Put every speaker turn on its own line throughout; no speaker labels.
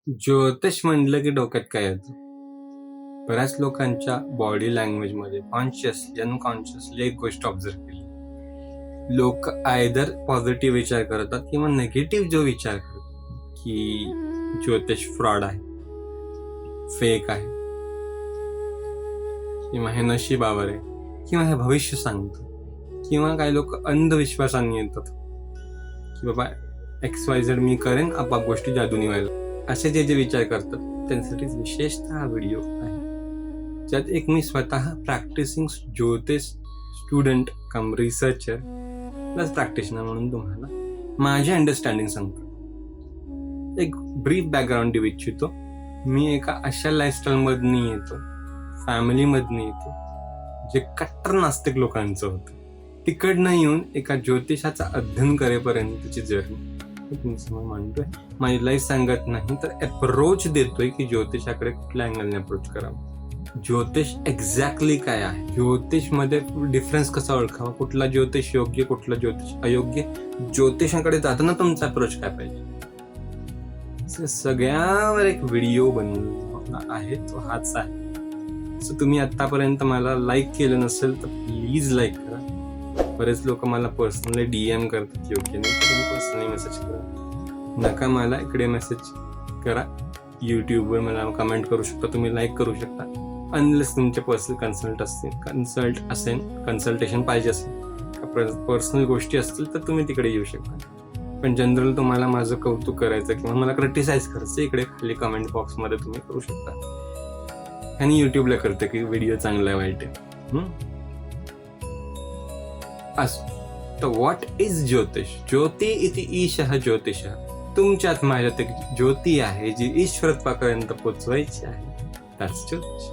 ज्योतिष म्हटलं की डोक्यात काय येतं? बऱ्याच लोकांच्या बॉडी लँग्वेजमध्ये कॉन्शियसली अनकॉन्शियसली एक गोष्ट ऑब्झर्व केली. लोक आयदर पॉझिटिव्ह विचार करतात किंवा नेगेटिव्ह जो विचार करतात की ज्योतिष फ्रॉड आहे, फेक आहे, किंवा हे नशिबावर आहे, किंवा हे भविष्य सांगतं, किंवा काही लोक अंधविश्वासाने येतात की बाबा XYZ मी करेन, आपाप गोष्टी जादूनी व्हायला. असे जे विचार करतात त्यांसाठी विशेषतः हा व्हिडिओ आहे, ज्यात एक मी स्वतः प्रॅक्टिसिंग ज्योतिष स्टुडंट कम रिसर्चर प्लस प्रॅक्टिशनर म्हणून तुम्हाला माझी अंडरस्टँडिंग सांगतो. एक ब्रीफ बॅकग्राऊंड देऊ इच्छितो. मी एका अशा लाईफस्टाईलमधून येतो, फॅमिलीमधून येतो, जे कट्टर नास्तिक लोकांचं होतं. तिकडनं येऊन एका ज्योतिषाचा अध्ययन करेपर्यंतची जर्नी तुमचं म्हणतोय. माझी लाईफ सांगत नाही तर अप्रोच देतोय की ज्योतिषाकडे कुठल्या अँगलने अप्रोच करावं, ज्योतिष एक्झॅक्टली काय आहे, ज्योतिषमध्ये डिफरन्स कसा ओळखावा, कुठला ज्योतिष योग्य, कुठला ज्योतिष अयोग्य, ज्योतिषाकडे जाताना तुमचा अप्रोच काय पाहिजे, सगळ्यावर एक व्हिडिओ बनवला आहे. तो हाच आहे. सो तुम्ही आतापर्यंत मला लाईक केलं नसेल तर प्लीज लाईक करा. बरेच लोक मला पर्सनली DM करतात, योग्य नाही तर तुम्ही पर्सनली मेसेज करा. नका मला इकडे मेसेज करा. यूट्यूबवर मला कमेंट करू शकता, तुम्ही लाईक करू शकता. अनलेस तुमचे पर्सनल कन्सल्टेशन पाहिजे असेल, पर्सनल गोष्टी असतील तर तुम्ही तिकडे येऊ शकता. पण जनरल तुम्हाला माझं कौतुक करायचं किंवा मला क्रिटिसाइज करायचं, इकडे खाली कमेंट बॉक्समध्ये तुम्ही करू शकता. आणि यूट्यूबला करते की व्हिडिओ चांगला आहे वाईट आहे. तर व्हॉट इज ज्योतिष? ज्योती इति ईशः ज्योतिषः. तुमच्यात माझ्यात एक ज्योती आहे जी ईश्वरत्वापर्यंत पोचवायची आहे. त्याच ज्योतिष.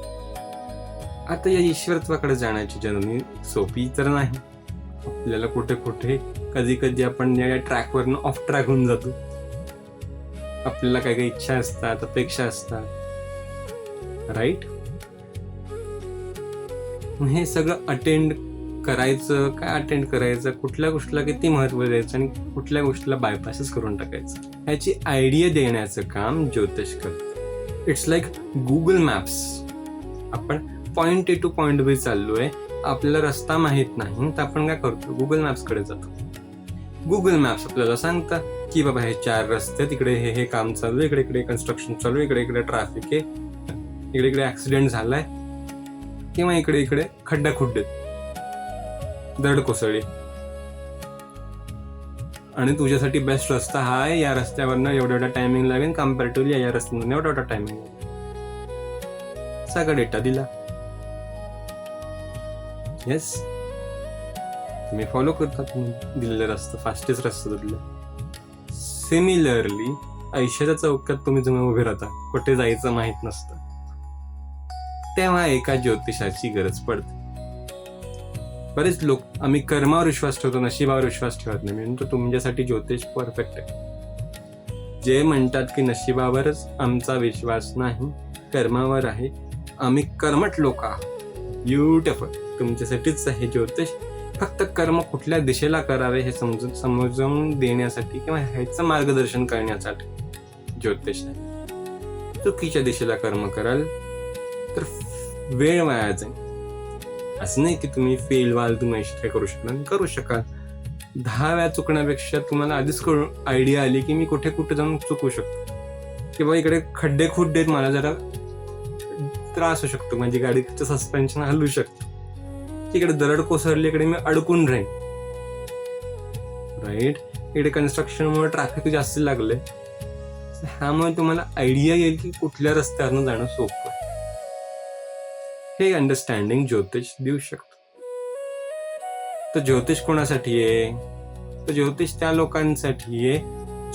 आता या ईश्वरत्वाकडे जाण्याची जर्नी सोपी तर नाही. आपल्याला कुठे कुठे कधी कधी आपण या ट्रॅकवरनं ऑफ ट्रॅक होऊन जातो. आपल्याला काही काही इच्छा असतात, अपेक्षा असतात, राईट? हे सगळं अटेंड करायचं, काय अटेंड करायचं, कुठल्या गोष्टीला किती महत्त्व द्यायचं आणि कुठल्या गोष्टीला बायपासच करून टाकायचं, ह्याची आयडिया देण्याचं काम ज्योतिष करतं. It's like Google maps. आपण point A to point B चाललोय, आपल्याला रस्ता माहीत नाही तर आपण काय करतो, गुगल मॅप्सकडे जातो. गुगल मॅप्स आपल्याला सांगतं की बाबा हे 4 रस्ते, तिकडे हे काम चालू आहे, इकडे इकडे कन्स्ट्रक्शन चालू आहे, इकडे इकडे ट्रॅफिक आहे, इकडे इकडे ऍक्सिडेंट झालाय, किंवा इकडे इकडे खड्डा खुड्डेत, दरड कोसळली, आणि तुझ्यासाठी बेस्ट रस्ता हा आहे, या रस्त्यावरनं एवढा एवढा टायमिंग लागेल, कम्पॅरेटिव्हली या रस्त्यावरनं एवढा एवढा टायमिंग लागेल. सगळा डेटा दिला. येस, तुम्ही फॉलो करता, तुम्ही दिलेला रस्ता, फास्टेस्ट रस्ता दिला. सिमिलरली आयुष्याच्या चौकात तुम्ही जेव्हा उभे राहता, कुठे जायचं माहित नसतं, तेव्हा एका ज्योतिषाची गरज पडते. बरेच लोक आम्ही कर्मावर विश्वास ठेवतो, नशिबावर विश्वास ठेवत नाही. म्हणून तुमच्यासाठी ज्योतिष परफेक्ट आहे. जे म्हणतात की नशिबावरच आमचा विश्वास नाही, कर्मावर आहे, आम्ही कर्मठ लोक आहोत. ब्युटिफुल. तुमच्यासाठीच आहे ज्योतिष. फक्त कर्म कुठल्या दिशेला करावे हे समजून देण्यासाठी किंवा ह्याचं मार्गदर्शन करण्यासाठी ज्योतिष आहे. चुकीच्या दिशेला कर्म कराल तर वेळ वाया जाईल. असं नाही की तुम्ही फेल व्हाल, तुम्ही काय करू शकाल. 10 वेळा चुकण्यापेक्षा तुम्हाला आधीच आयडिया आली की मी कुठे कुठे जाऊन चुकू शकतो, किंवा इकडे खड्डे खुड्डेत, मला जरा त्रास होऊ शकतो, माझी गाडीचं सस्पेन्शन हलू शकतं, इकडे दरड कोसळली, इकडे मी अडकून राहीन, राईट? इकडे कन्स्ट्रक्शनमुळे ट्रॅफिक जास्त लागले, ह्यामुळे तुम्हाला आयडिया येईल की कुठल्या रस्त्यावरनं जाणं सोपं आहे. हे अंडरस्टँडिंग ज्योतिष देऊ शकतो. तर ज्योतिष कोणासाठी आहे? तर ज्योतिष त्या लोकांसाठी आहे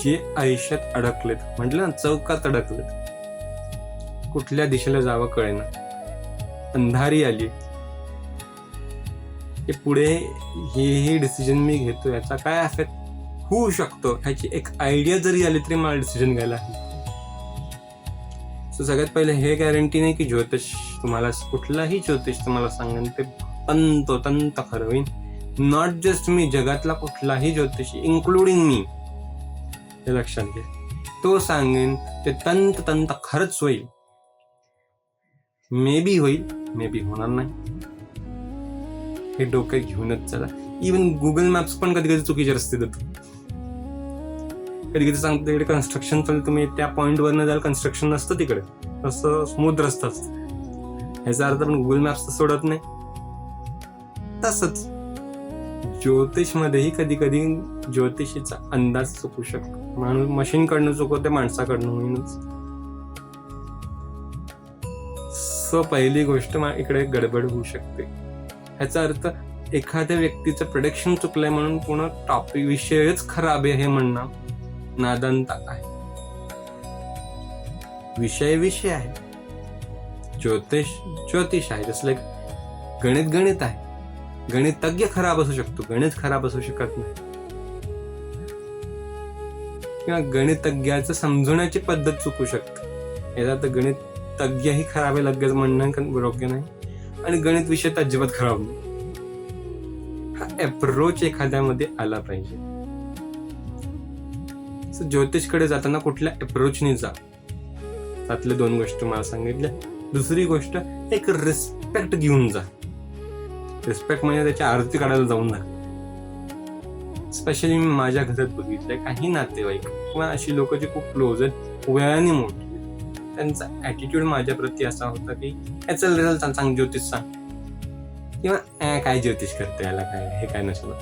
जे आयुष्यात अडकलेत, म्हटलं ना, चौकात अडकलेत, कुठल्या दिशेला जावं कळेना, अंधारी आली, की पुढे हे डिसिजन मी घेतो, याचा काय इफेक्ट होऊ शकतो ह्याची एक आयडिया जरी आली तरी मला डिसिजन घ्यायला हवी. सो सगळ्यात पहिले हे गॅरंटी नाही की ज्योतिष तुम्हाला, कुठलाही ज्योतिष तुम्हाला सांगेन ते तंतोतंत खरं होईल. नॉट जस्ट मी, जगातला कुठलाही ज्योतिषी इन्क्लुडिंग मी, हे लक्षात घ्या. तो सांगेन ते तंत खरंच होईल. मे बी होईल, मे बी होणार नाही. हे डोक्यात घेऊनच चला. इव्हन गुगल मॅप्स पण कधी कधी चुकीचे रस्ते देतो. कधी कधी सांगतो तिकडे कन्स्ट्रक्शन चालू, तुम्ही त्या पॉईंट वरनं जाल, कन्स्ट्रक्शन नसतं तिकडे, असं स्मूथ रस्ता असतो. ह्याचा अर्थ पण गुगल मॅप्स सोडत नाही. तसंच ज्योतिषमध्येही कधी कधी ज्योतिषीचा अंदाज चुकू शकतो. माणूस मशीनकडनं चुकवते, माणसाकडनं होईनच. पहिली गोष्ट इकडे गडबड होऊ शकते. ह्याचा अर्थ एखाद्या व्यक्तीचं प्रोडक्शन चुकलंय म्हणून पूर्ण टॉपिक विषयच खराब आहे हे म्हणणं नादांत आहे. विषय आहे. ज्योतिष आहे. जसं लाईक गणित आहे. गणितज्ञ खराब असू शकतो, गणित खराब असू शकत नाही. किंवा गणितज्ञाचं समजवण्याची पद्धत चुकू शकते. याचा तर गणितज्ञही खराब आहे लगेच म्हणणं योग्य नाही. आणि गणित विषय तर अजिबात खराब नाही. हा अप्रोच एखाद्यामध्ये आला पाहिजे. ज्योतिषकडे जाताना कुठल्या अप्रोचने जा. त्यातल्या 2 गोष्टी मला सांगितल्या. दुसरी गोष्ट, एक रिस्पेक्ट घेऊन जा. रिस्पेक्ट म्हणजे त्याची आरती काढायला जाऊन जा. स्पेशली मी माझ्या घरात बघितलंय काही नातेवाईक किंवा अशी लोक जी खूप क्लोज आहेत, वयाने मोठी, त्यांचा ऍटिट्यूड माझ्या प्रती असा होता की चल रिझल्ट सांग, ज्योतिष सांग, किंवा काय ज्योतिष करते, याला काय, हे काय नसलं.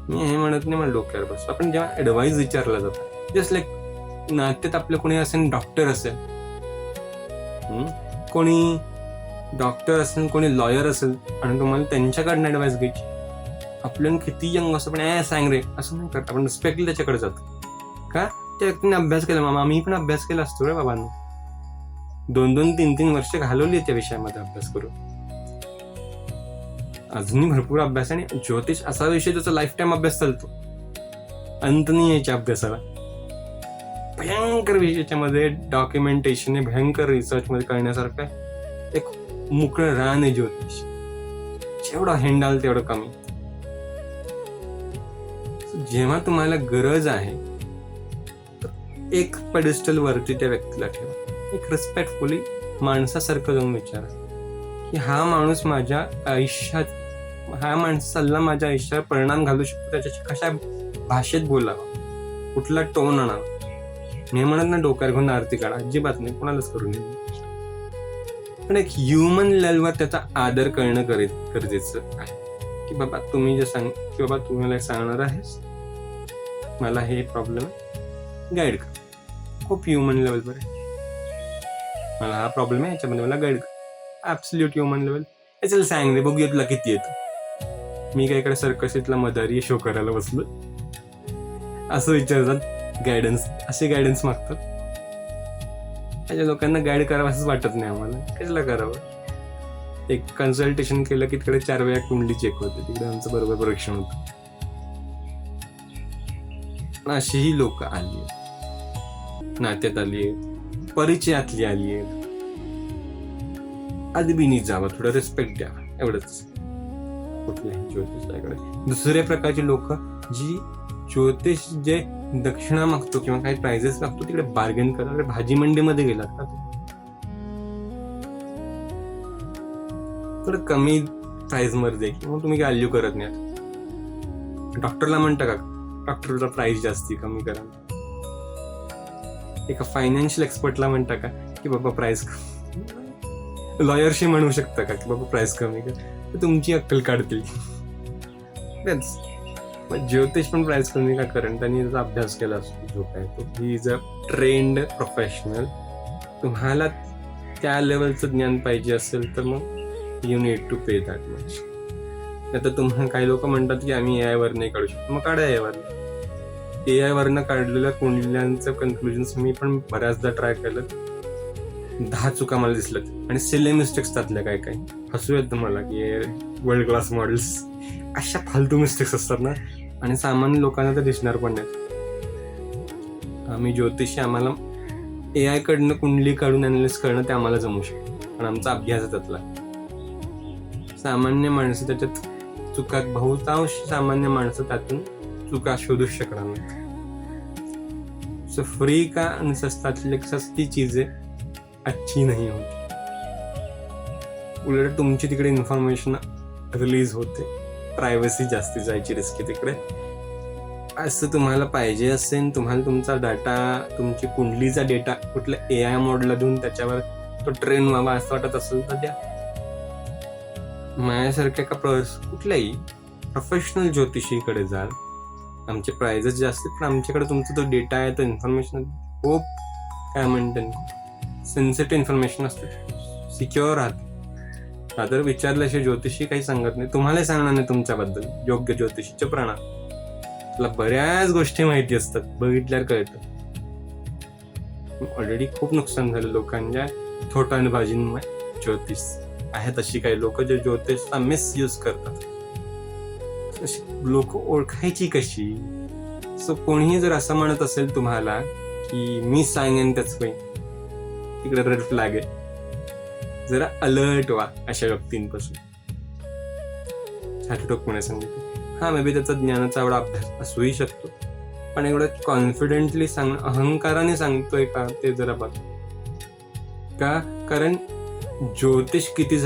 मी हे म्हणत नाही, मला डोक्यावर बसतो. आपण जेव्हा ऍडवाइस विचारला जातो, जस्ट लाईक नात्यात आपलं कोणी असेल, डॉक्टर असेल, कोणी डॉक्टर असेल, कोणी लॉयर असेल, आणि तुम्हाला त्यांच्याकडनं ऍडवाइस घ्यायची. आपल्याला किती यंग असं पण सांग रे असं नाही करत. आपण रिस्पेक्टली त्याच्याकडे जातो. का? त्या व्यक्तीने अभ्यास केला. मामा आम्ही पण अभ्यास केला असतो रे बाबांना. 2-2, 3-3 वर्ष घालवली त्या विषयामध्ये अभ्यास करून. अजूनही भरपूर अभ्यास. आणि ज्योतिष असा विषय त्याचा लाईफ टाईम अभ्यास चालतो, अंत नाही यायच्या अभ्यासाला. भयंकर विषयाच्यामध्ये डॉक्युमेंटेशन आहे, भयंकर रिसर्च मध्ये करण्यासारखं एक मोकळं रान आहे ज्योतिष. जेवढं हँडल तेवढं कमी. जेव्हा तुम्हाला गरज आहे एक पेडिस्टल वरती त्या व्यक्तीला ठेवा. एक रिस्पेक्टफुली माणसासारखं जाऊन विचारा की हा माणूस माझ्या आयुष्यात, हा माणूस सल्ला माझ्या आयुष्यावर परिणाम घालू शकतो, त्याच्याशी कशा भाषेत बोलावा, कुठला टोन आणावा. मी म्हणत ना डोक्यावर घेऊन आरती काढा, अजिबात नाही, कोणालाच करू नये. पण एक ह्युमन लेवलवर त्याचा आदर करणं गरजेचं आहे. की बाबा तुम्ही जे सांग, की बाबा तू मला सांगणार आहेस, मला हे प्रॉब्लेम गाईड कर. खूप ह्युमन लेवलवर आहे. मला हा प्रॉब्लेम आहे, याच्यामध्ये मला गाईड कर. Absolute human level. याच्याला सांग रे, बघूया तुला किती येतं. मी काय इकडे सर्कशीतला मदारी शो करायला बसलो असं विचारतात. गायडन्स, असे गायडन्स मागतात. त्याच्या लोकांना गाईड करावं असंच वाटत नाही आम्हाला. कशाला करावं? एक कन्सल्टेशन केलं की तिकडे 4 वेळा कुंडली चेक होते, तिकडे आमचं बरोबर परीक्षण होतं. अशीही लोक आली आहेत, नात्यात आली आहेत, परिचयातली आली आहेत. अदबीनी जावं, थोडं रिस्पेक्ट द्यावा, एवढंच कुठल्याही ज्योतिषाकडे. दुसऱ्या प्रकारची लोक जी ज्योतिष जे दक्षिणा मागतो किंवा काही प्राइजेस मागतो तिकडे बार्गेन करा. भाजी मंडीमध्ये गेलात का थोडं कमी प्राइस मध्ये किंवा तुम्ही व्हॅल्यू करत नाही. डॉक्टरला म्हणता का डॉक्टरला प्राइस जास्ती कमी करा. एका फायनान्शियल एक्सपर्टला म्हणता का की बाबा प्राइस, लॉयरशी म्हणू शकता का की बाबा प्राइस कमी कर, तर तुमची अक्कल काढतील. ज्योतिष पण प्राइस कमी का करेन, त्यांनी त्याचा अभ्यास केला असतो. जो काय तो he is a trained professional. तुम्हाला त्या लेवलचं ज्ञान पाहिजे असेल तर मग you need to pay that much. आता तुम्हाला काही लोक म्हणतात की आम्ही AI वर नाही काढू शकतो, मग काढा AI वर. AI वरनं काढलेल्या कुंडल्यांचं कन्क्लुजन्स मी पण बऱ्याचदा ट्राय केलं. 10 चुका मला दिसल्यात आणि सिले मिस्टेक्स त्यातल्या काय काय हसू येत मला की वर्ल्ड क्लास मॉडेल्स, अशा फालतू मिस्टेक्स असतात ना. आणि सामान्य लोकांना तर दिसणार पण नाहीत. आम्ही ज्योतिषी, आम्हाला AI कडनं कुंडली काढून अनालिसिस करणं ते आम्हाला जमू शकतं, पण आमचा अभ्यास त्यातला. सामान्य माणसं त्याच्यात चुका, बहुतांश सामान्य माणसं त्यातून चुका शोधूच शकणार नाही. फ्री का आणि सस्तातली सस्ती चीजें अच्छी नहीं होती. उलट तुमची तिकडे इन्फॉर्मेशन रिलीज होते, प्रायव्हसी जास्ती जायची रिस्क आहे तिकडे. असं तुम्हाला पाहिजे असेल, तुम्हाला तुमचा डाटा, तुमची कुंडलीचा डेटा कुठल्या AI मॉडला देऊन त्याच्यावर तो ट्रेन व्हावा असं वाटत असेल तर द्या. माझ्यासारख्या का कुठल्याही प्रोफेशनल ज्योतिषीकडे जाल. आमचे प्राइजेस जास्त, पण आमच्याकडे तुमचा तो डेटा आहे, तो इन्फॉर्मेशन खूप काय म्हणते सेन्सिटिव्ह इन्फॉर्मेशन असते, सिक्युअर राहते. तर विचारल्याशिवाय ज्योतिषी काही सांगत नाही, तुम्हालाही सांगणार नाही तुमच्याबद्दल. योग्य ज्योतिषीचे प्रणाम. तुला बऱ्याच गोष्टी माहिती असतात, बघितल्यावर कळतं. ऑलरेडी खूप नुकसान झालं लोकांच्या थोटांबाजींमुळे. ज्योतिष आहेत अशी काही लोक जे ज्योतिषचा मिसयूज करतात. लोक ओळखायची कशी? सो कोणीही जर असं म्हणत असेल तुम्हाला की मी सांगेन त्याच काही, तिकडे रेड फ्लॅग आहे. जरा अलर्ट व्हा अशा व्यक्तींपासून. छातीटोकपणे सांगितलं. हा मे बी त्याचा ज्ञानाचा एवढा अभ्यास असूही शकतो, पण एवढं कॉन्फिडेंटली अहंकाराने सांगतोय का ते जरा बघ. का? कारण ज्योतिषी किती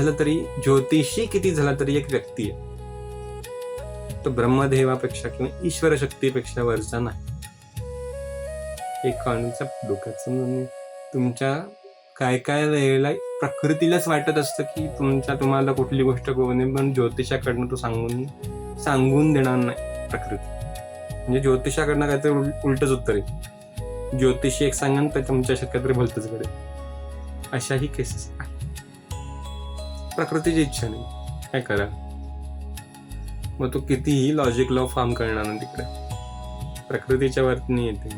झाला तरी एक व्यक्ती आहे. तो ब्रह्मदेवापेक्षा किंवा ईश्वर शक्तीपेक्षा वरचा नाही. एक कॉन्सेप्ट डोक्यात समजून. तुमच्या काय वेळेला प्रकृतीलाच वाटत असतं की तुम्हाला कुठली गोष्ट कोणी पण ज्योतिषाकडनं तो सांगून देणार नाही प्रकृती. म्हणजे ज्योतिषाकडनं काहीतरी उलटच उत्तर आहे. ज्योतिषी एक सांगन तर तुमच्या काहीतरी भलतच घडेल. अशाही केसेस आहेत. प्रकृतीची इच्छा नाही, काय करा. मग तो कितीही लॉजिक लॉ फॉर्म करणार ना तिकडे, प्रकृतीच्या वरती येते.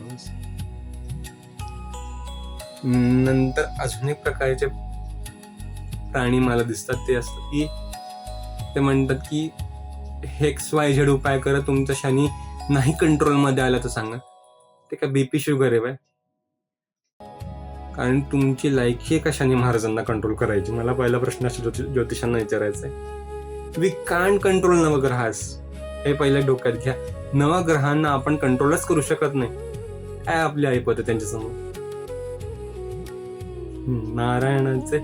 नंतर अजून एक प्रकारचे प्राणी मला दिसतात, ते असतात की ते म्हणतात की XYZ उपाय करा, तुमचा शनी नाही कंट्रोलमध्ये आला तर सांगा. ते का BP शुगर आहे बाय? कारण तुमची लायकी आहे का शनी महाराजांना कंट्रोल करायची? मला पहिला प्रश्न ज्योतिषांना विचारायचा आहे. वी कांट कंट्रोल नवग्रहास, हे पहिल्या डोक्यात घ्या. नवग्रहांना आपण कंट्रोलच करू शकत नाही. काय आपली ऐपत आहे त्यांच्यासमोर? नारायणाचे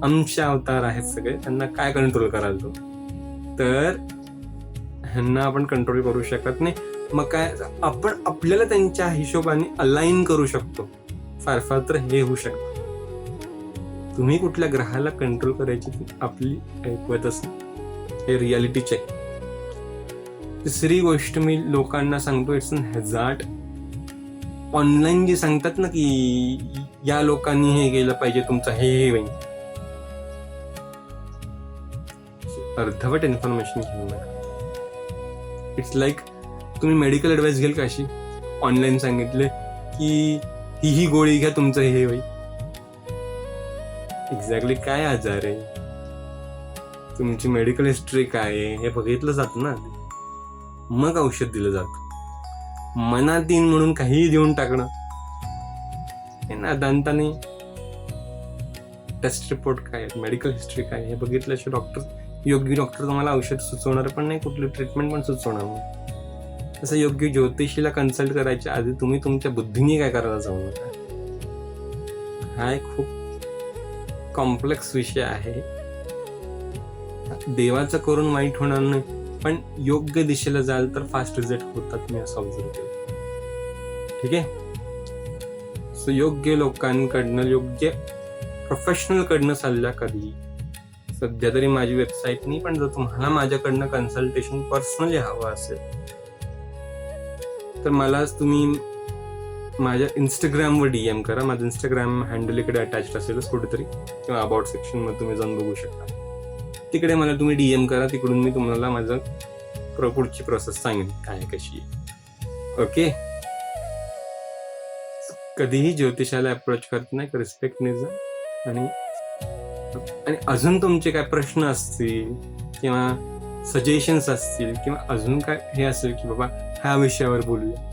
अंश अवतार आहेत सगळे, त्यांना काय कंट्रोल कराल तो? तर ह्यांना आपण कंट्रोल करू शकत नाही. मग काय, आपण आपल्याला त्यांच्या हिशोबाने अलाइन करू शकतो. फार फार तर हे होऊ शकतं. तुम्ही कुठल्या ग्रहाला कंट्रोल करायची आपली ऐकवतच नाही. हे रियालिटी चेक. तिसरी गोष्ट मी लोकांना सांगतो, इट्स अन हॅझार्ड. ऑनलाईन जे सांगतात ना की या लोकांनी हे केलं पाहिजे, तुमचं हे होईल, अर्धवट इन्फॉर्मेशन घेऊ नका. इट्स लाईक तुम्ही मेडिकल ऍडवाइस घेल का अशी? ऑनलाईन सांगितले की ही गोळी घ्या, तुमचं हे होईल. एक्झॅक्टली काय आजार आहे, तुमची मेडिकल हिस्ट्री काय आहे हे बघितलं जातं ना, मग औषध दिलं जातं. मनात येईन म्हणून काहीही देऊन टाकणं हे नादांताने. टेस्ट रिपोर्ट काय, मेडिकल हिस्ट्री काय हे बघितल्याशिवाय योग्य डॉक्टर तुम्हाला औषध सुचवणार पण नाही, कुठली ट्रीटमेंट पण सुचवणार नाही. तसं योग्य ज्योतिषीला कन्सल्ट करायच्या आधी तुम्ही तुमच्या बुद्धीने काय करायला जाऊ नका. हा एक खूप कॉम्प्लेक्स विषय आहे. देवाचं करून वाईट होणार नाही, पण योग्य दिशेला जाल तर फास्ट रिझल्ट होतात, मी असं ऑब्झर्व केलं. ठीक आहे. सो योग्य लोकांकडनं, योग्य प्रोफेशनल कडनं सल्ला कधी. सध्या तरी माझी वेबसाईट नाही, पण जर तुम्हाला माझ्याकडनं कन्सल्टेशन पर्सनली हवं असेल तर मला तुम्ही माझ्या इंस्टाग्रामवर DM करा. माझं इंस्टाग्राम हँडल इकडे अटॅच असेलच कुठेतरी, किंवा अबाउट सेक्शन मध्ये तुम्ही जाऊन बघू शकता. तिकडे मला तुम्ही DM करा, तिकडून मी तुम्हाला माझं पुढची प्रोसेस सांगेन काय कशी आहे. ओके. कधीही ज्योतिषाला अप्रोच करत नाही, रिस्पेक्टने जा. आणि अजून तुमचे काय प्रश्न असतील किंवा सजेशन्स असतील किंवा अजून काय हे असेल की बाबा ह्या विषयावर बोलूया,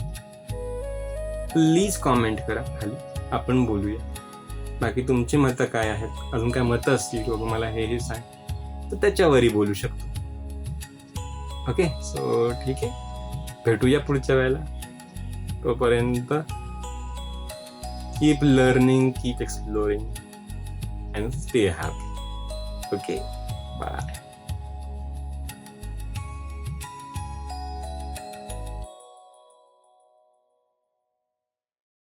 प्लीज कॉमेंट करा खाली, आपण बोलूया. बाकी तुमची मतं काय आहेत, अजून काय मतं असतील की बाबा मला हे सांग, तर त्याच्यावरही बोलू शकतो. ओके. सो ठीक आहे, भेटूया पुढच्या वेळेला. तोपर्यंत keep learning, keep exploring and stay happy. Okay, bye.